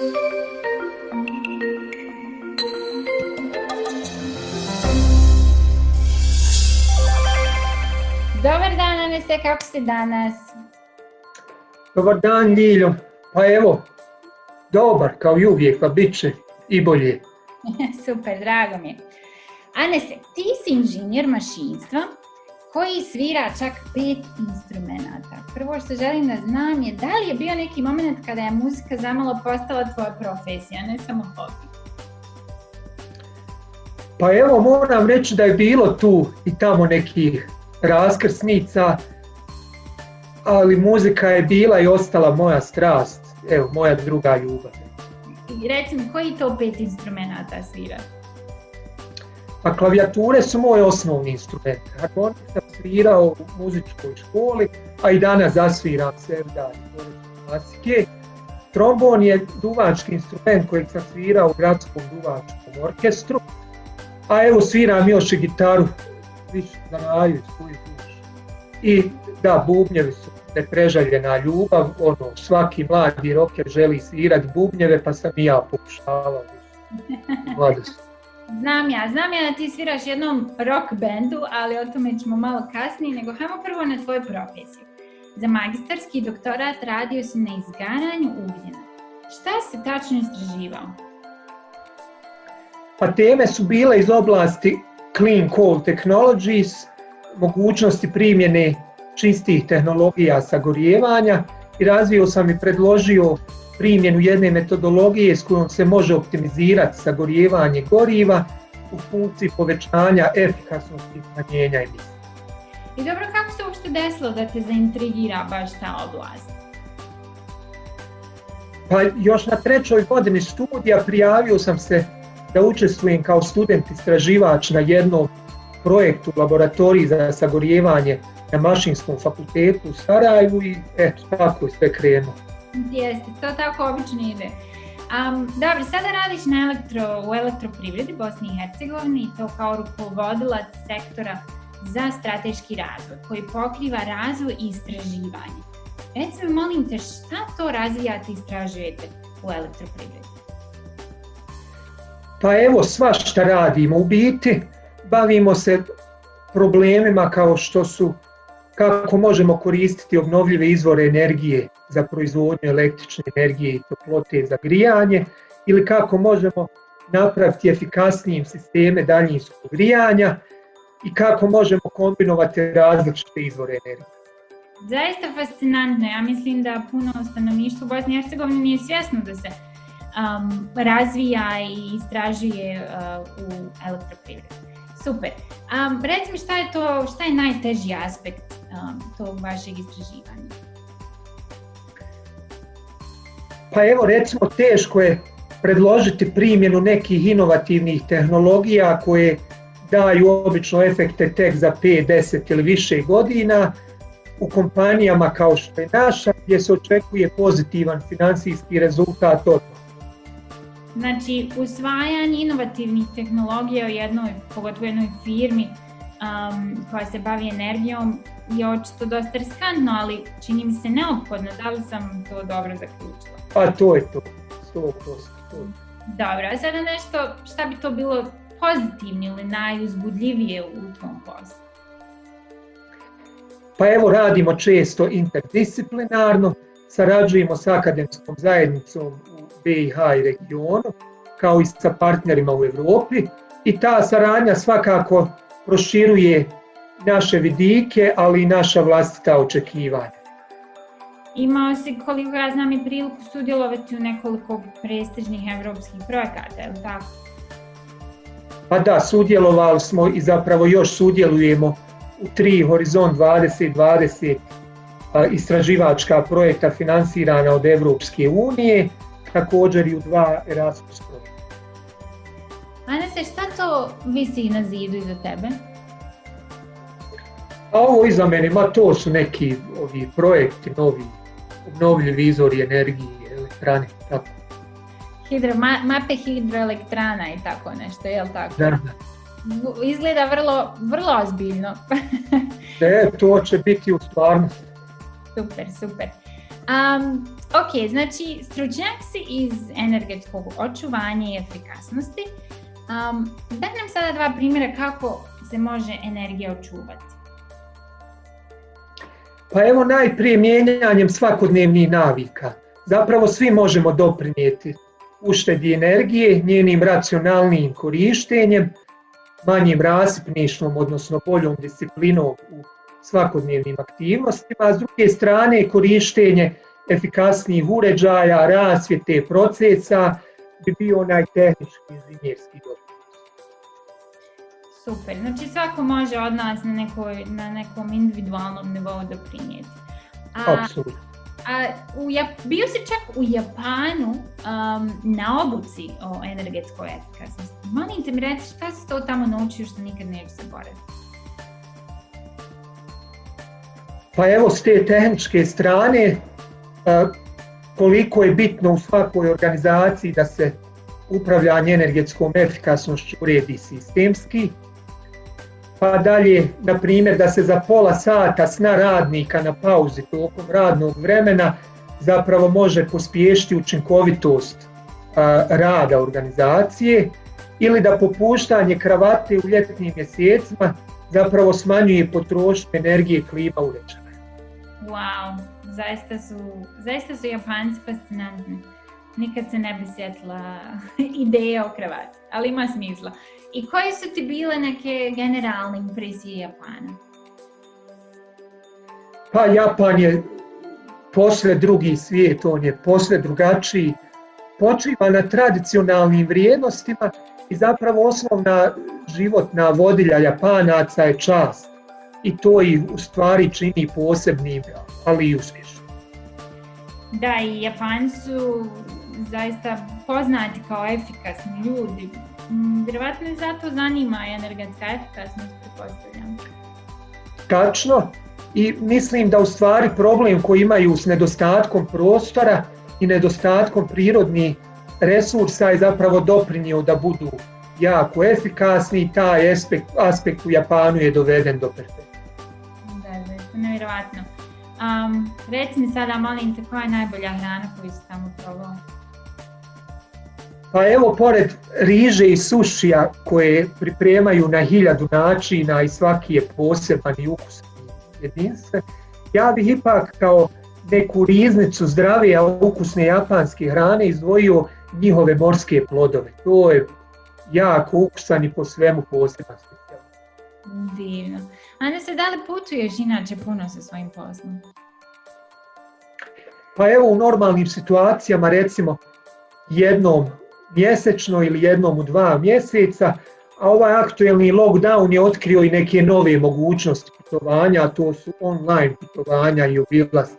Dobar dan, Anese, kako ste danas? Dobar dan, Ljiljo. Pa evo, dobar, kao i uvijek, pa bit će i bolje. Super, drago mi je. Anese, ti si inženjer mašinstva koji svira čak 5 instrumenata. Prvo što želim da znam je da li je bio neki moment kada je muzika zamalo postala tvoja profesija, ne samo hobi? Pa evo, moram reći da je bilo tu i tamo nekih raskrsnica, ali muzika je bila i ostala moja strast, evo, moja druga ljubav. I reci mi, koji to 5 instrumenata sviraš? Pa klavijature su moj osnovni instrument. Harmonik sam svirao u muzičkoj školi, a i danas zasviram sevda i klasike. Trombon je duvački instrument kojeg sam svirao u gradskom duvačkom orkestru, a evo sviram još i gitaru, više za raju i svoju dušu. I da, bubnjevi su neprežaljena ljubav, svaki mladi rocker želi svirati bubnjeve, pa sam i ja pokušavao mladosti. Znam ja da ti sviraš jednom rock bandu, ali o tome ćemo malo kasnije, nego hajmo prvo na tvoju profesiju. Za magistarski doktorat radio si na izgaranju ugljena. Šta si tačno istraživao? Pa teme su bile iz oblasti Clean Coal Technologies, mogućnosti primjene čistih tehnologija sagorijevanja i razvio sam i predložio primjenu jedne metodologije s kojom se može optimizirati sagorijevanje goriva u funkciji povećanja efikasnosti i smanjenja emisije. I dobro, kako se uopšte desilo da te zaintrigira baš ta oblast? Pa još na 3. godini studija prijavio sam se da učestvujem kao student istraživač na jednom projektu laboratoriji za sagorijevanje na Mašinskom fakultetu u Sarajevu i eto, tako je sve krenulo. Jeste, to tako obično ide. Dobro, sada radiš u elektroprivredi Bosne i Hercegovine i to kao rukovodilac sektora za strateški razvoj koji pokriva razvoj i istraživanje. Reci mi, molim te, šta to razvijate i istražujete u elektroprivredi? Pa evo, svašta radimo. U biti bavimo se problemima kao što su kako možemo koristiti obnovljive izvore energije za proizvodnju električne energije i toplote za grijanje ili kako možemo napraviti efikasnijim sisteme daljinskog grijanja i kako možemo kombinovati različite izvore energije. Zaista fascinantno. Ja mislim da puno stanovništva u Bosni i Hercegovini nije svjesno da se razvija i istražuje u elektroprivredi. Super. Reci mi, šta je najteži aspekt tog vašeg istraživanja? Pa evo, recimo, teško je predložiti primjenu nekih inovativnih tehnologija koje daju obično efekte tek za 5, 10 ili više godina u kompanijama kao što je naša, gdje se očekuje pozitivan financijski rezultat od toga. Znači, usvajanje inovativnih tehnologija u pogotovo jednoj firmi koja se bavi energijom je očito dosta riskantno, ali čini mi se neophodno. Da li sam to dobro zaključila? Pa to je to, 100%. Dobro, a sada nešto, šta bi to bilo pozitivno ili najuzbudljivije u tvom poslu? Pa evo, radimo često interdisciplinarno, sarađujemo s akademskom zajednicom u BiH i regionu, kao i sa partnerima u Europi i ta saradnja svakako proširuje naše vidike, ali i naša vlastita očekivanja. Imao si, koliko ja znam, i priliku sudjelovati u nekoliko prestižnih evropskih projekata, je li tako? Pa da, sudjelovali smo i zapravo još sudjelujemo u 3 Horizont 2020 istraživačka projekta financirana od Evropske unije, također i u 2 Erasmus projekta. Anese, šta to visi na zidu iza tebe? A ovo iza mene, to su neki projekti, novi obnovljivi izvori energije, elektrane, tako. Mape hidroelektrana i tako nešto, je li tako? Da. Izgleda vrlo ozbiljno. To će biti u stvarnosti. Super. Ok, znači stručnjak si iz energetskog očuvanja i efikasnosti. Daj nam sada 2 primjera kako se može energija očuvati. Pa evo najprije mijenjanjem svakodnevnih navika. Zapravo svi možemo doprinijeti uštedi energije, njenim racionalnijim korištenjem, manjim rasipništvom, odnosno boljom disciplinom u svakodnevnim aktivnostima, a s druge strane korištenje efikasnijih uređaja, rasvjete, procesa bi bio onaj tehnički inženjerski doprinos. Super, znači svako može od nas na nekom individualnom nivou doprinijeti. Apsolutno. Bio si čak u Japanu na obuci o energetskoj efikasnosti. Molim te mi reći šta si to tamo naučio što nikad neće zaboraviti? Pa evo s te tehničke strane, koliko je bitno u svakoj organizaciji da se upravljanje energetskom efikasnošću uredi sistemski, pa dalje, na primjer, da se za pola sata sna radnika na pauzi tokom radnog vremena zapravo može pospješiti učinkovitost rada organizacije, ili da popuštanje kravate u ljetnim mjesecima zapravo smanjuje potrošnju energije klima uređaja. Wow, zaista su Japanci fascinantni. Nikad se ne bi sjetila ideja o kravati, ali ima smisla. I koje su ti bile neke generalne impresije Japana? Pa Japan je posve drugi svijet, on je posve drugačiji, počiva na tradicionalnim vrijednostima i zapravo osnovna životna vodilja Japanaca je čast. I to ih u stvari čini posebnim, ali i uspješnim. Da, i Japanci su zaista poznati kao efikasni ljudi. Vjerovatno i zato zanima energetska efikasnost, pretpostavljam. Tačno. I mislim da u stvari problem koji imaju s nedostatkom prostora i nedostatkom prirodnih resursa je zapravo doprinio da budu jako efikasni i taj aspekt u Japanu je doveden do perfekta. Da, nevjerovatno. Reci mi sada, molim te, koja je najbolja hrana koju si tamo probao? Pa evo, pored riže i sušija koje pripremaju na 1000 načina i svaki je poseban i ukusni jedinstven, ja bih ipak kao neku riznicu zdrave, a ukusne japanske hrane izdvojio njihove morske plodove. To je jako ukusan i po svemu poseban specijalno. Divno. Anese, da li putuješ inače puno sa svojim poslom? Pa evo, u normalnim situacijama recimo jednom mjesečno ili jednom u 2 mjeseca, a ovaj aktuelni lockdown je otkrio i neke nove mogućnosti putovanja, a to su online putovanja i obilasci,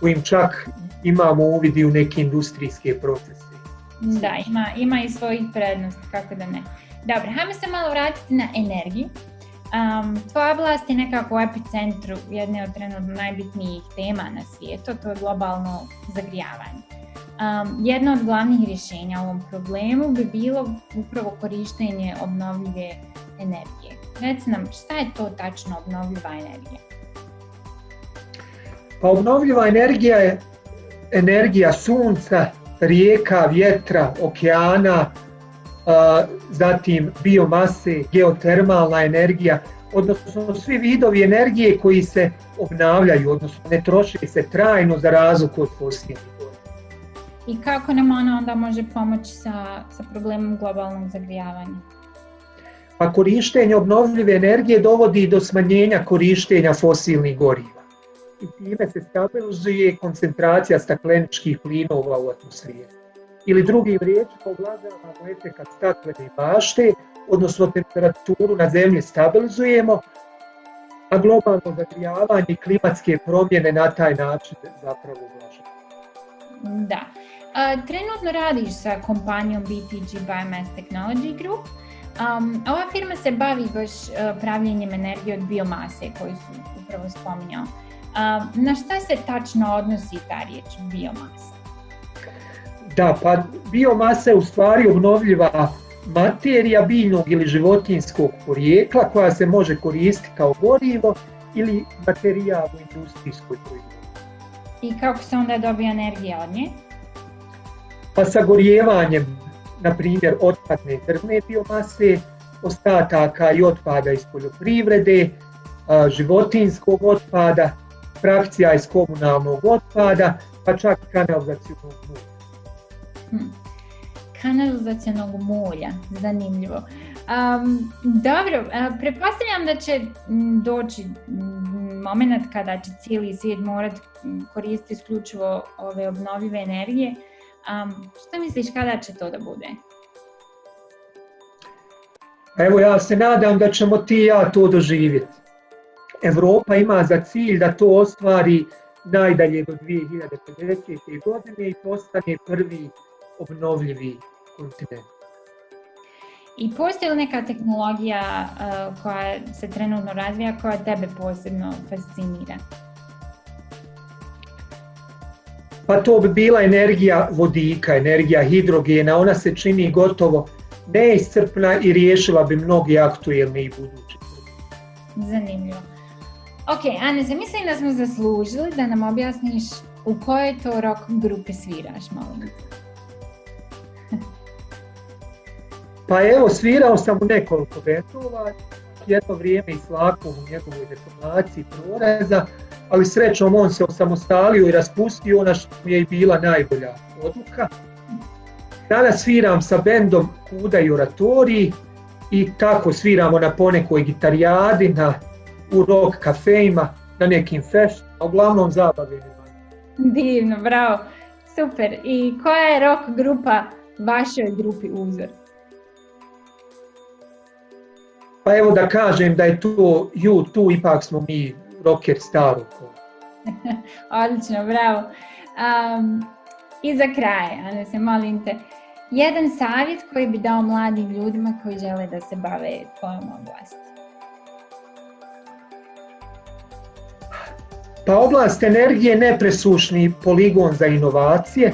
kojim čak imamo uvid u neke industrijske procese. Da, ima i svojih prednosti, kako da ne. Dobro, hajmo se malo vratiti na energiju. Tvoja oblast je nekako u epicentru jedne od trenutno najbitnijih tema na svijetu, to je globalno zagrijavanje. Jedno od glavnih rješenja u ovom problemu bi bilo upravo korištenje obnovljive energije. Reci nam, šta je to tačno obnovljiva energija? Pa obnovljiva energija je energija sunca, rijeka, vjetra, okeana, zatim biomase, geotermalna energija, odnosno svi vidovi energije koji se obnavljaju, odnosno ne troše se trajno za razliku od fosilnih goriva. I kako nam ona onda može pomoći sa problemom globalnog zagrijavanja? Pa korištenje obnovljive energije dovodi do smanjenja korištenja fosilnih goriva. I time se stabilizuje koncentracija stakleničkih plinova u atmosferi. Ili drugim riječima ublažavamo efekat staklene bašte, odnosno temperaturu na zemlji stabilizujemo, a globalno zagrijavanje i klimatske promjene na taj način zapravo ublažavamo. Da. Trenutno radiš sa kompanijom BTG Biomass Technology Group. Ova firma se bavi baš pravljenjem energije od biomase koju su upravo spominjao. Na šta se tačno odnosi ta riječ biomasa? Da, pa biomasa je u stvari obnovljiva materija biljnog ili životinjskog porijekla koja se može koristiti kao gorivo ili materijal u industrijskoj proizvodnji. I kako se onda dobija energija od nje? Pa sagorijevanjem, na primjer, otpadne drvne biomase, ostataka i otpada iz poljoprivrede, životinjskog otpada, frakcija iz komunalnog otpada, pa čak i kanalizacionog mulja. Kanalizacionog mulja, zanimljivo. Dobro, pretpostavljam da će doći moment kada će cijeli svijet morati koristiti isključivo ove obnovljive energije. Što misliš kada će to da bude? Evo, ja se nadam da ćemo ti i ja to doživjeti. Evropa ima za cilj da to ostvari najdalje do 2050. godine i postane prvi obnovljivi kontinent. I postoji li neka tehnologija koja se trenutno razvija, koja tebe posebno fascinira? Pa to bi bila energija vodika, energija hidrogena, ona se čini gotovo neiscrpna i riješila bi mnogi aktuelni i budući problemi. Zanimljivo. Ok, Anese, mislim da smo zaslužili da nam objasniš u kojoj to rock grupi sviraš, molim. Pa evo, svirao sam u nekoliko bendova, jedno vrijeme i s Lakom u njegovoj deformaciji Proreza, ali srećom on se osamostalio i raspustio, ona što mi je i bila najbolja odluka. Danas sviram sa bendom Kuda i Oratoriji i tako sviramo na ponekoj gitarijadi, u rock kafejima, na nekim feštima, uglavnom zabavljeni. Divno, bravo, super. I koja je rock grupa vašoj grupi uzor? Pa evo da kažem da je to U2, ipak smo mi rocker starog. Odlično, bravo. I za kraj, Anese, molim te, jedan savjet koji bi dao mladim ljudima koji žele da se bave tvojom oblasti. Pa oblast energije je nepresušni poligon za inovacije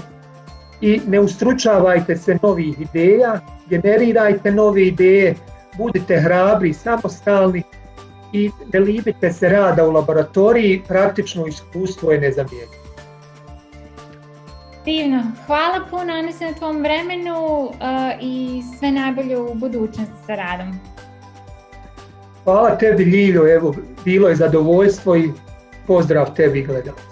i ne ustručavajte se novih ideja, generirajte nove ideje, budite hrabri, samostalni i ne libite se rada u laboratoriji, praktično iskustvo je nezamjenjivo. Divno, hvala puno Anese na tvom vremenu i sve najbolje u budućnosti sa radom. Hvala tebi Ljiljo, evo bilo je zadovoljstvo i pozdrav tebi gledalci.